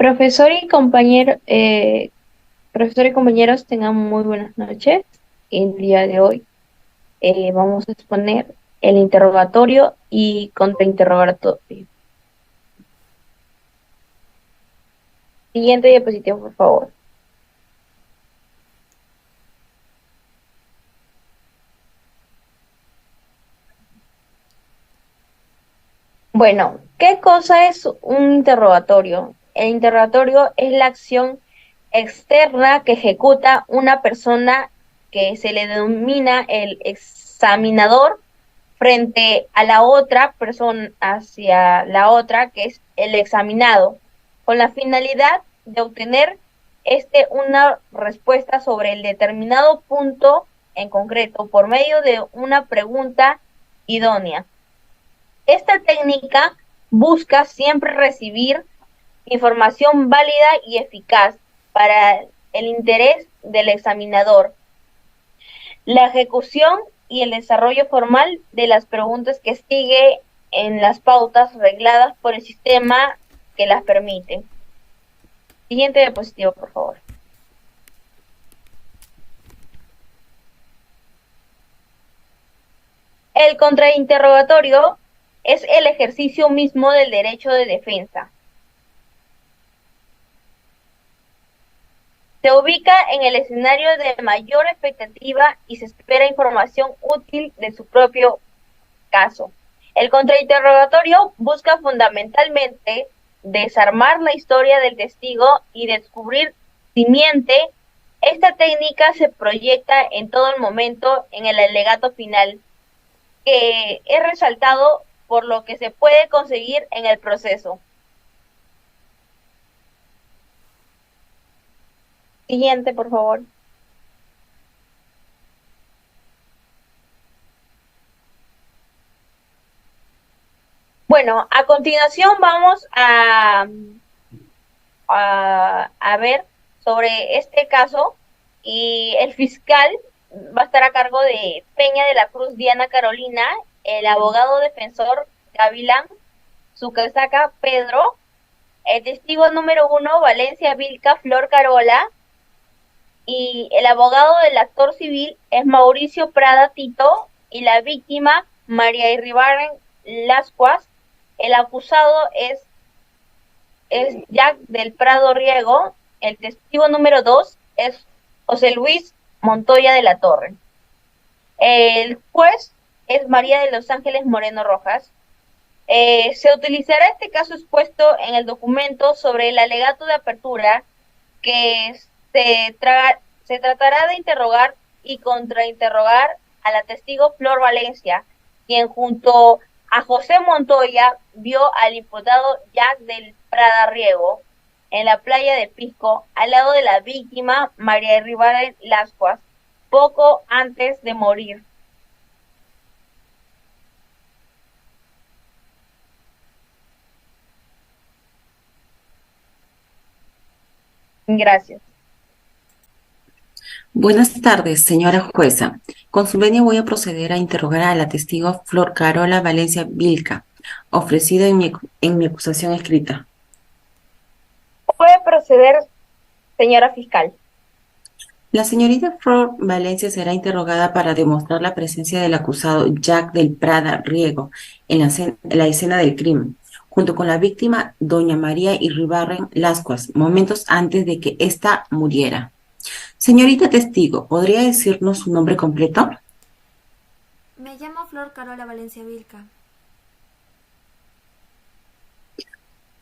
Profesor y compañero, profesor y compañeros, tengan muy buenas noches. El día de hoy vamos a exponer el interrogatorio y contrainterrogatorio. Siguiente diapositiva, por favor. Bueno, ¿qué cosa es un interrogatorio? El interrogatorio es la acción externa que ejecuta una persona que se le denomina el examinador frente a la otra persona, hacia la otra, que es el examinado, con la finalidad de obtener una respuesta sobre el determinado punto en concreto por medio de una pregunta idónea. Esta técnica busca siempre recibir información válida y eficaz para el interés del examinador. La ejecución y el desarrollo formal de las preguntas que sigue en las pautas regladas por el sistema que las permite. Siguiente diapositiva, por favor. El contrainterrogatorio es el ejercicio mismo del derecho de defensa. Se ubica en el escenario de mayor expectativa y se espera información útil de su propio caso. El contrainterrogatorio busca fundamentalmente desarmar la historia del testigo y descubrir si miente. Esta técnica se proyecta en todo el momento en el alegato final, que es resaltado por lo que se puede conseguir en el proceso. Siguiente, por favor. Bueno, a continuación vamos a ver sobre este caso y el fiscal va a estar a cargo de Peña de la Cruz Diana Carolina, el abogado defensor Gavilán Sucasaca Pedro, el testigo número 1 Valencia Vilca Flor Carola y el abogado del actor civil es Mauricio Prada Tito y la víctima María Irribarren Lascuas. El acusado es Jack del Prado Riego. El testigo número 2 es José Luis Montoya de la Torre. El juez es María de los Ángeles Moreno Rojas. Se utilizará este caso expuesto en el documento sobre el alegato de apertura que se tratará de interrogar y contrainterrogar a la testigo Flor Valencia, quien junto a José Montoya vio al imputado Jack del Prada Riego en la playa de Pisco, al lado de la víctima María Rivera Lascuas, poco antes de morir. Gracias. Buenas tardes, señora jueza. Con su venia voy a proceder a interrogar a la testigo Flor Carola Valencia Vilca, ofrecida en mi acusación escrita. Puede proceder, señora fiscal. La señorita Flor Valencia será interrogada para demostrar la presencia del acusado Jack del Prada Riego en la escena del crimen, junto con la víctima doña María Irribarren Lascuas, momentos antes de que ésta muriera. Señorita testigo, ¿podría decirnos su nombre completo? Me llamo Flor Carola Valencia Vilca.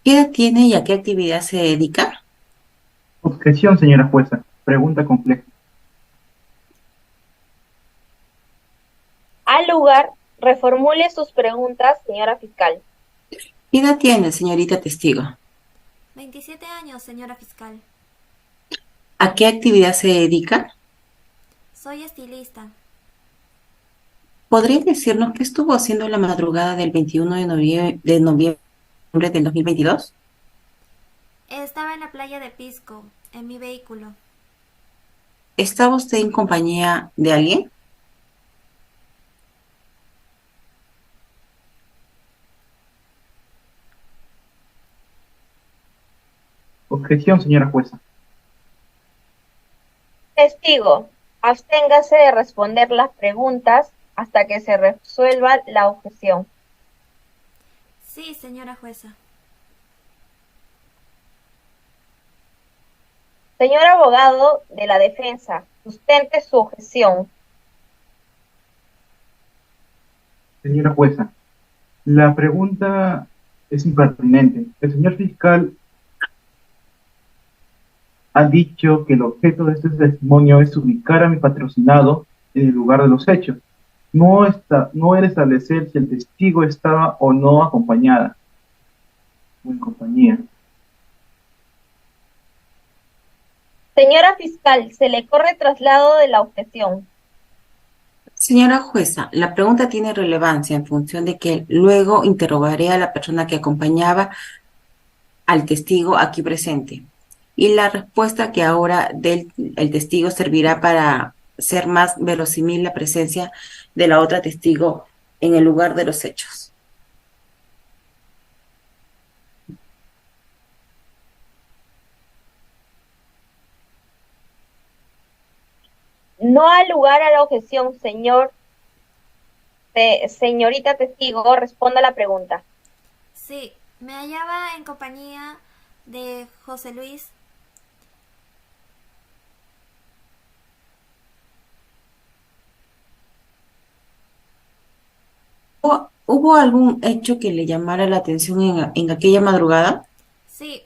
¿Qué edad tiene y a qué actividad se dedica? Objeción, señora jueza. Pregunta compleja. Al lugar, reformule sus preguntas, señora fiscal. ¿Qué edad tiene, señorita testigo? 27 años, señora fiscal. ¿A qué actividad se dedica? Soy estilista. ¿Podría decirnos qué estuvo haciendo la madrugada del 21 de noviembre del 2022? Estaba en la playa de Pisco, en mi vehículo. ¿Estaba usted en compañía de alguien? Objeción, señora jueza. Testigo, absténgase de responder las preguntas hasta que se resuelva la objeción. Sí, señora jueza. Señor abogado de la defensa, sustente su objeción. Señora jueza, la pregunta es impertinente. El señor fiscal ha dicho que el objeto de este testimonio es ubicar a mi patrocinado en el lugar de los hechos. No era establecer si el testigo estaba o no acompañada o en compañía. Señora fiscal, se le corre traslado de la objeción. Señora jueza, la pregunta tiene relevancia en función de que luego interrogaré a la persona que acompañaba al testigo aquí presente. Y la respuesta que ahora dé el testigo servirá para ser más verosímil la presencia de la otra testigo en el lugar de los hechos. No ha lugar a la objeción, señorita testigo, responda a la pregunta. Sí, me hallaba en compañía de José Luis. ¿Hubo algún hecho que le llamara la atención en aquella madrugada? Sí,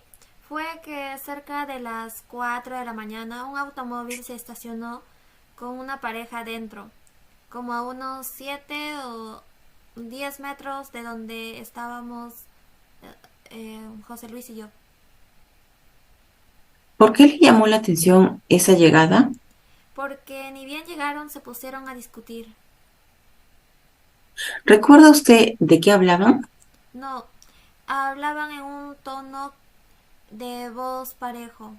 fue que cerca de las 4 de la mañana un automóvil se estacionó con una pareja dentro, como a unos 7 o 10 metros de donde estábamos José Luis y yo. ¿Por qué le llamó la atención esa llegada? Porque ni bien llegaron se pusieron a discutir. ¿Recuerda usted de qué hablaban? No, hablaban en un tono de voz parejo.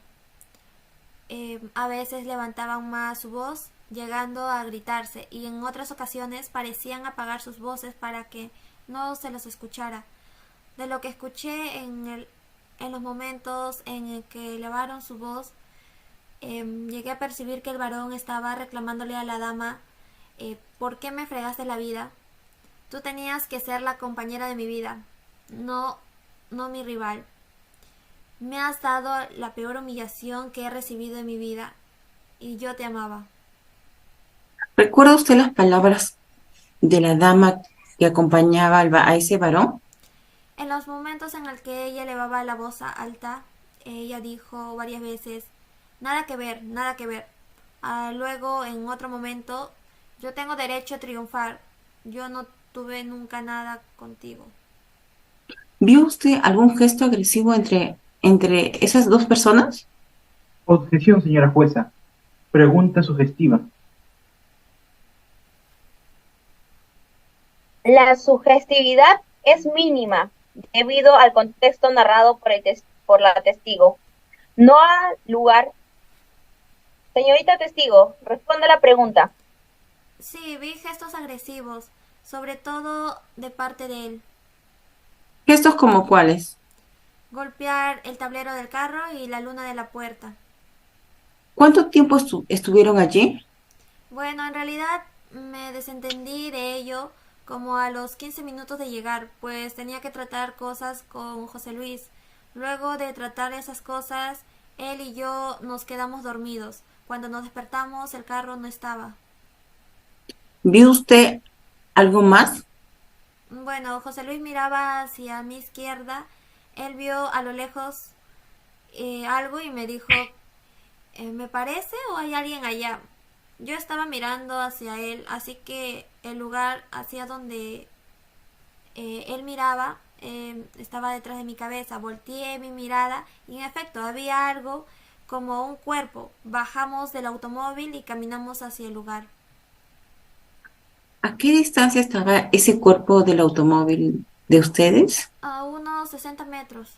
A veces levantaban más su voz, llegando a gritarse, y en otras ocasiones parecían apagar sus voces para que no se los escuchara. De lo que escuché en los momentos en el que elevaron su voz, llegué a percibir que el varón estaba reclamándole a la dama, ¿por qué me fregaste la vida? Tú tenías que ser la compañera de mi vida, no mi rival. Me has dado la peor humillación que he recibido en mi vida, y yo te amaba. ¿Recuerda usted las palabras de la dama que acompañaba a ese varón? En los momentos en los que ella elevaba la voz alta, ella dijo varias veces, nada que ver, nada que ver. Luego, en otro momento, yo tengo derecho a triunfar. Yo no tuve nunca nada contigo. ¿Vio usted algún gesto agresivo entre esas dos personas? Objeción, señora jueza. Pregunta sugestiva. La sugestividad es mínima debido al contexto narrado por la testigo. No ha lugar. Señorita testigo, responde la pregunta. Sí, vi gestos agresivos, sobre todo de parte de él. ¿Gestos como cuáles? Golpear el tablero del carro y la luna de la puerta. ¿Cuánto tiempo estuvieron allí? Bueno, en realidad me desentendí de ello como a los 15 minutos de llegar, pues tenía que tratar cosas con José Luis. Luego de tratar esas cosas, él y yo nos quedamos dormidos. Cuando nos despertamos, el carro no estaba. ¿Vio usted algo más? Bueno, José Luis miraba hacia mi izquierda. Él vio a lo lejos algo y me dijo, ¿me parece o hay alguien allá? Yo estaba mirando hacia él, así que el lugar hacia donde él miraba estaba detrás de mi cabeza. Volteé mi mirada y en efecto había algo como un cuerpo. Bajamos del automóvil y caminamos hacia el lugar. ¿A qué distancia estaba ese cuerpo del automóvil de ustedes? A unos 60 metros.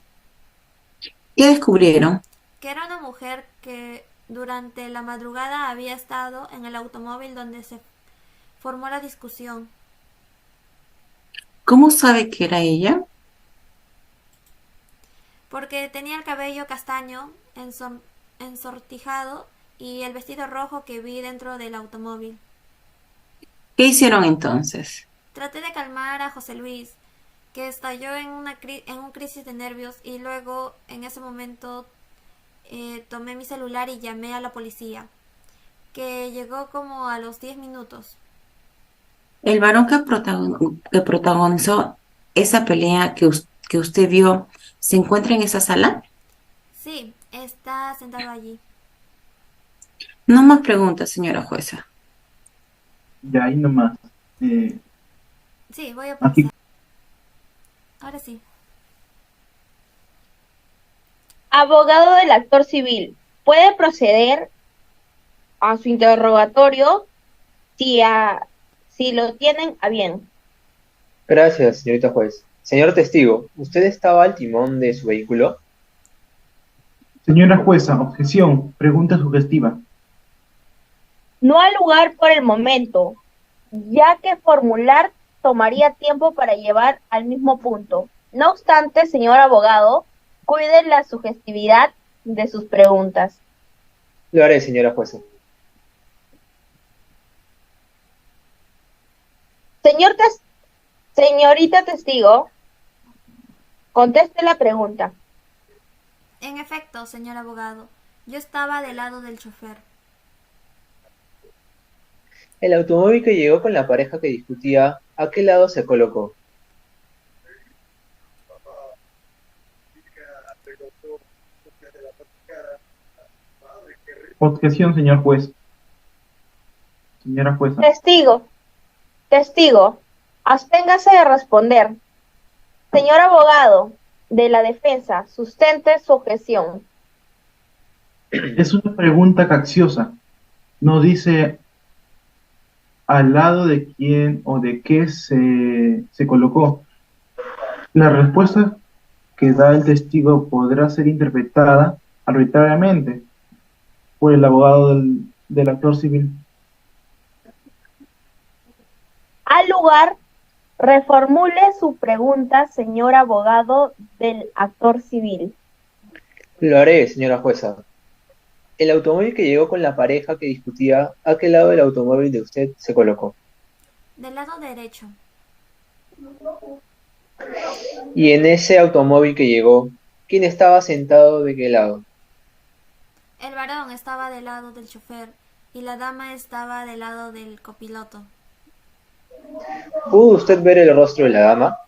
¿Qué descubrieron? Que era una mujer que durante la madrugada había estado en el automóvil donde se formó la discusión. ¿Cómo sabe que era ella? porque tenía el cabello castaño ensortijado y el vestido rojo que vi dentro del automóvil. ¿Qué hicieron entonces? Traté de calmar a José Luis, que estalló en un crisis de nervios, y luego en ese momento tomé mi celular y llamé a la policía, que llegó como a los 10 minutos. ¿El varón que protagonizó esa pelea que usted vio se encuentra en esa sala? Sí, está sentado allí. No más preguntas, señora jueza. Y ahí nomás. Sí, voy a Aquí pausar. Ahora sí. Abogado del actor civil, puede proceder a su interrogatorio si lo tienen a bien. Gracias, señorita juez. Señor testigo, ¿usted estaba al timón de su vehículo? señora jueza, objeción, pregunta sugestiva. No hay lugar por el momento, ya que formular tomaría tiempo para llevar al mismo punto. No obstante, señor abogado, cuide la sugestividad de sus preguntas. Lo haré, señora jueza. Señorita testigo, conteste la pregunta. En efecto, señor abogado, yo estaba del lado del chofer. El automóvil que llegó con la pareja que discutía, ¿a qué lado se colocó? Objeción, señor juez. Señora jueza. Testigo, absténgase de responder. Señor abogado de la defensa, sustente su objeción. Es una pregunta capciosa. No dice al lado de quién o de qué se colocó. La respuesta que da el testigo podrá ser interpretada arbitrariamente por el abogado del actor civil. Al lugar, reformule su pregunta, señor abogado del actor civil. Lo haré, señora jueza. El automóvil que llegó con la pareja que discutía, ¿a qué lado del automóvil de usted se colocó? Del lado derecho. Y en ese automóvil que llegó, ¿quién estaba sentado de qué lado? El varón estaba del lado del chofer y la dama estaba del lado del copiloto. ¿Pudo usted ver el rostro de la dama?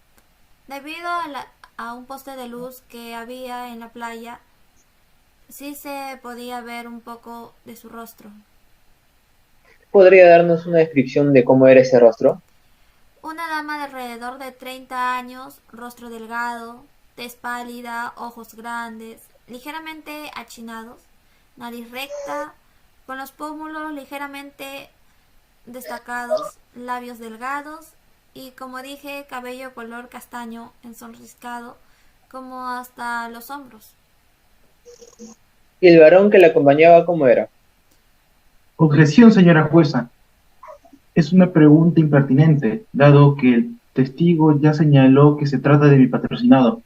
Debido a un poste de luz que había en la playa, sí se podía ver un poco de su rostro. ¿Podría darnos una descripción de cómo era ese rostro? Una dama de alrededor de 30 años, rostro delgado, tez pálida, ojos grandes, ligeramente achinados, nariz recta, con los pómulos ligeramente destacados, labios delgados y, como dije, cabello color castaño ensorriscado como hasta los hombros. ¿Y el varón que la acompañaba cómo era? Objeción, señora jueza. Es una pregunta impertinente, dado que el testigo ya señaló que se trata de mi patrocinado.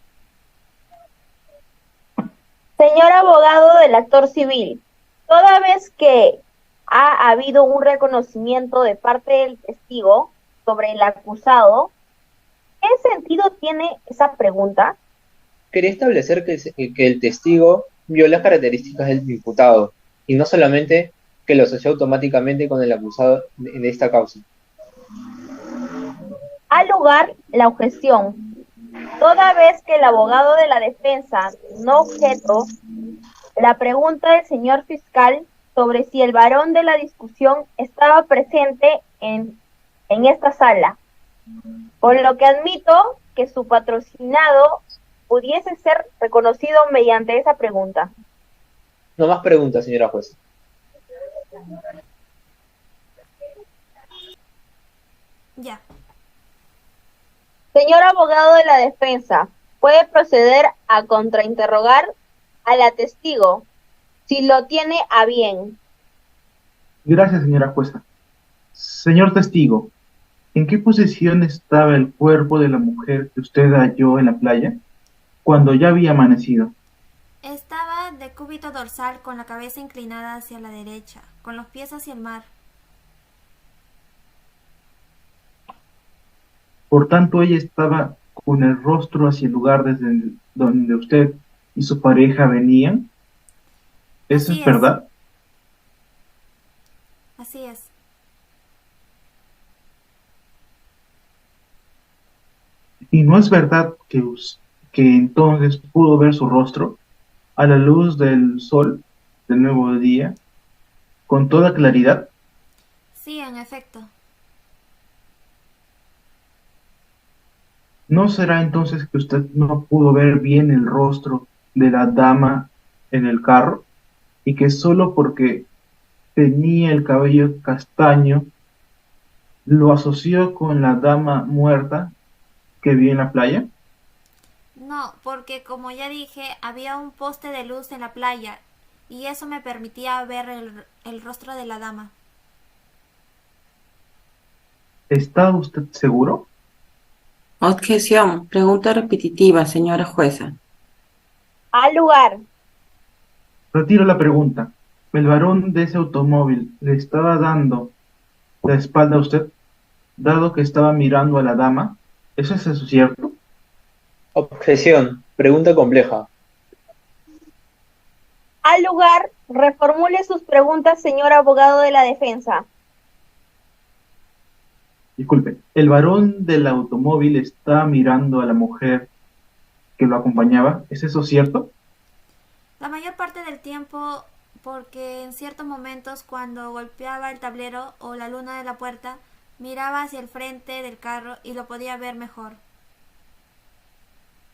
Señor abogado del actor civil, toda vez que ha habido un reconocimiento de parte del testigo sobre el acusado, ¿qué sentido tiene esa pregunta? Quería establecer que el testigo vio las características del imputado, y no solamente que lo asoció automáticamente con el acusado en esta causa. Al lugar la objeción. Toda vez que el abogado de la defensa no objetó la pregunta del señor fiscal sobre si el varón de la discusión estaba presente en esta sala, por lo que admito que su patrocinado pudiese ser reconocido mediante esa pregunta. No más preguntas, señora jueza. Ya. Señor abogado de la defensa, puede proceder a contrainterrogar a la testigo si lo tiene a bien. Gracias, señora jueza. Señor testigo, ¿en qué posición estaba el cuerpo de la mujer que usted halló en la playa? cuando ya había amanecido. Estaba de cúbito dorsal con la cabeza inclinada hacia la derecha, con los pies hacia el mar. Por tanto, ella estaba con el rostro hacia el lugar desde donde usted y su pareja venían. ¿Eso Así es es, verdad? así es. ¿Y no es verdad que entonces pudo ver su rostro a la luz del sol del nuevo día con toda claridad? Sí, en efecto. ¿No será entonces que usted no pudo ver bien el rostro de la dama en el carro y que solo porque tenía el cabello castaño lo asoció con la dama muerta que vi en la playa? No, porque como ya dije, había un poste de luz en la playa y eso me permitía ver el rostro de la dama. ¿Está usted seguro? Objeción. Pregunta repetitiva, señora jueza. Al lugar. Retiro la pregunta. ¿El varón de ese automóvil le estaba dando la espalda a usted, dado que estaba mirando a la dama? ¿Eso es eso cierto? Objeción. Pregunta compleja. Al lugar. Reformule sus preguntas, señor abogado de la defensa. Disculpe, ¿el varón del automóvil estaba mirando a la mujer que lo acompañaba? ¿Es eso cierto? La mayor parte del tiempo, porque en ciertos momentos cuando golpeaba el tablero o la luna de la puerta, miraba hacia el frente del carro y lo podía ver mejor.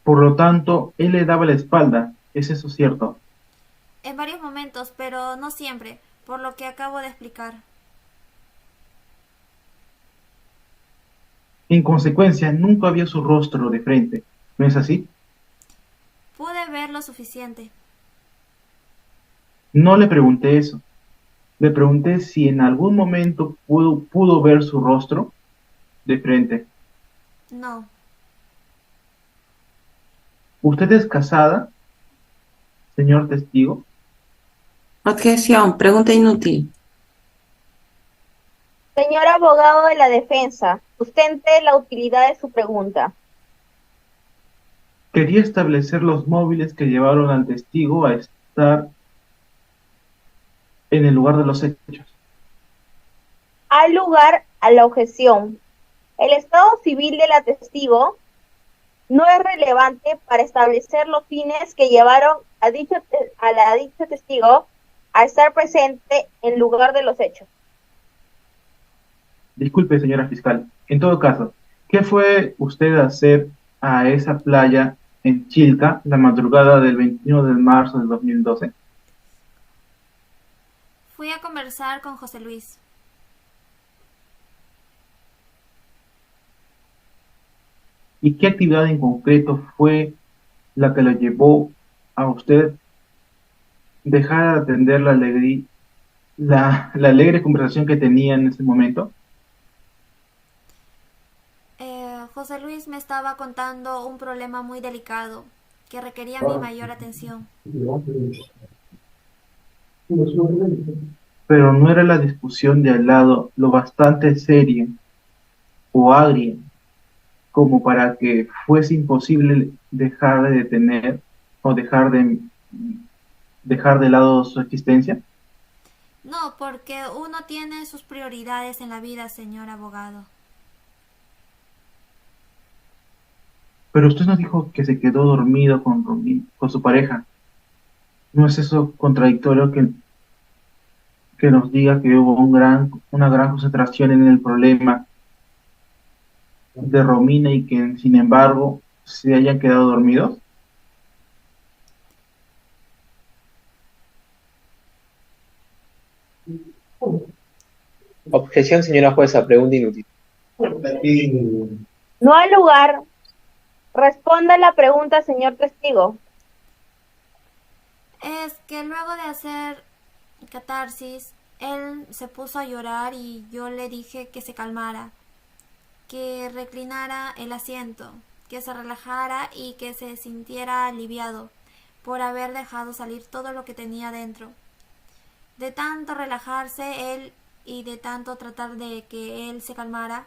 Por lo tanto, él le daba la espalda. ¿Es eso cierto? En varios momentos, pero no siempre, por lo que acabo de explicar. En consecuencia, nunca vio su rostro de frente. ¿No es así? Pude ver lo suficiente. No le pregunté eso. Le pregunté si en algún momento pudo ver su rostro de frente. No, ¿Usted es casada, señor testigo? Objeción. Pregunta inútil. Señor abogado de la defensa, sustente la utilidad de su pregunta. Quería establecer los móviles que llevaron al testigo a estar en el lugar de los hechos. Al lugar a la objeción. El estado civil de la testigo no es relevante para establecer los fines que llevaron a dicho testigo a estar presente en lugar de los hechos. Disculpe, señora fiscal. En todo caso, ¿qué fue usted a hacer a esa playa en Chilca la madrugada del 21 de marzo del 2012? fui a conversar con José Luis. ¿Y qué actividad en concreto fue la que lo llevó a usted dejar de atender la alegre conversación que tenía en ese momento? José Luis me estaba contando un problema muy delicado que requería mi mayor atención. Pero no era la discusión de al lado lo bastante seria o agria como para que fuese imposible dejar de tener o dejar de lado su existencia. No, porque uno tiene sus prioridades en la vida, señor abogado. Pero usted nos dijo que se quedó dormido con su pareja. ¿No es eso contradictorio que nos diga que hubo una gran concentración en el problema de Romina y que sin embargo se hayan quedado dormidos? Objeción, señora jueza. Pregunta inútil. No al lugar. Responda la pregunta, señor testigo. Es que luego de hacer catarsis, él se puso a llorar y yo le dije que se calmara, que reclinara el asiento, que se relajara y que se sintiera aliviado por haber dejado salir todo lo que tenía dentro. De tanto relajarse él y de tanto tratar de que él se calmara,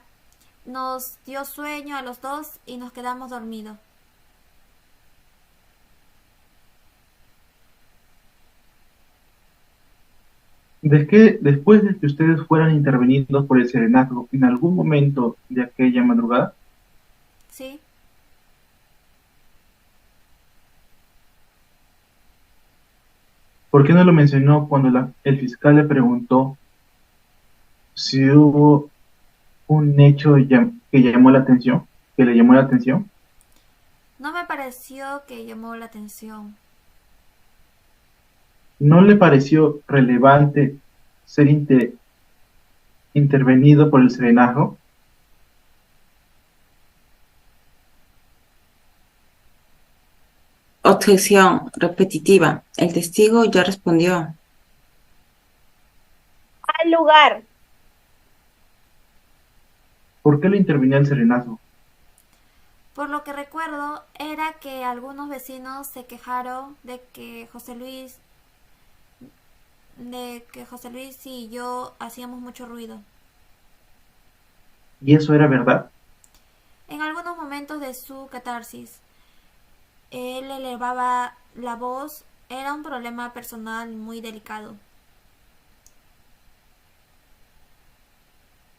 nos dio sueño a los dos y nos quedamos dormidos. Después de que ustedes fueran intervenidos por el serenazgo en algún momento de aquella madrugada, ¿Sí? ¿por qué no lo mencionó cuando el fiscal le preguntó si hubo un hecho que llamó la atención, que le llamó la atención? No me pareció que llamó la atención. ¿No le pareció relevante ser intervenido por el serenazgo? Objeción repetitiva. El testigo ya respondió. Al lugar. ¿Por qué lo intervenía el serenazgo? Por lo que recuerdo era que algunos vecinos se quejaron de que José Luis y yo hacíamos mucho ruido. ¿Y eso era verdad? En algunos momentos de su catarsis, él elevaba la voz, era un problema personal muy delicado.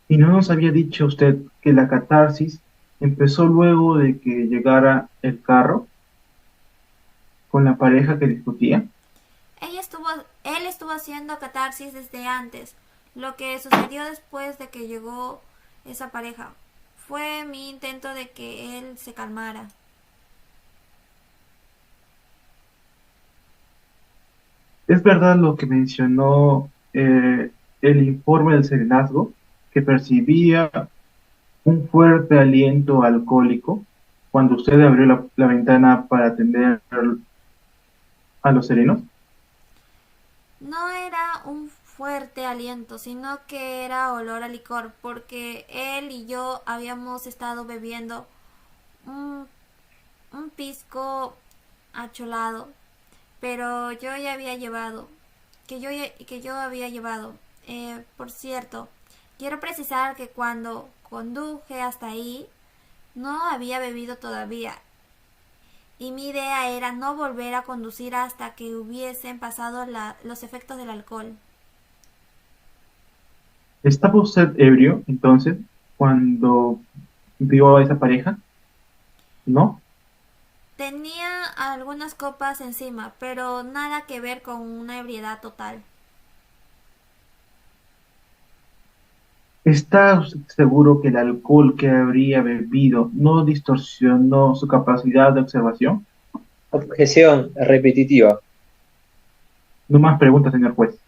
¿Y no nos había dicho usted que la catarsis empezó luego de que llegara el carro con la pareja que discutía? Él estuvo haciendo catarsis desde antes. Lo que sucedió después de que llegó esa pareja fue mi intento de que él se calmara. ¿Es verdad lo que mencionó el informe del serenazgo, que percibía un fuerte aliento alcohólico cuando usted abrió la ventana para atender a los serenos? No era un fuerte aliento, sino que era olor a licor, porque él y yo habíamos estado bebiendo un, un pisco acholado, pero yo ya había llevado, que yo había llevado. Por cierto, quiero precisar que cuando conduje hasta ahí, no había bebido todavía, y mi idea era no volver a conducir hasta que hubiesen pasado los efectos del alcohol. ¿Estaba usted ebrio entonces cuando vio a esa pareja? ¿No? Tenía algunas copas encima, pero nada que ver con una ebriedad total. ¿Está usted seguro que el alcohol que habría bebido no distorsionó su capacidad de observación? Objeción repetitiva. No más preguntas, señor juez.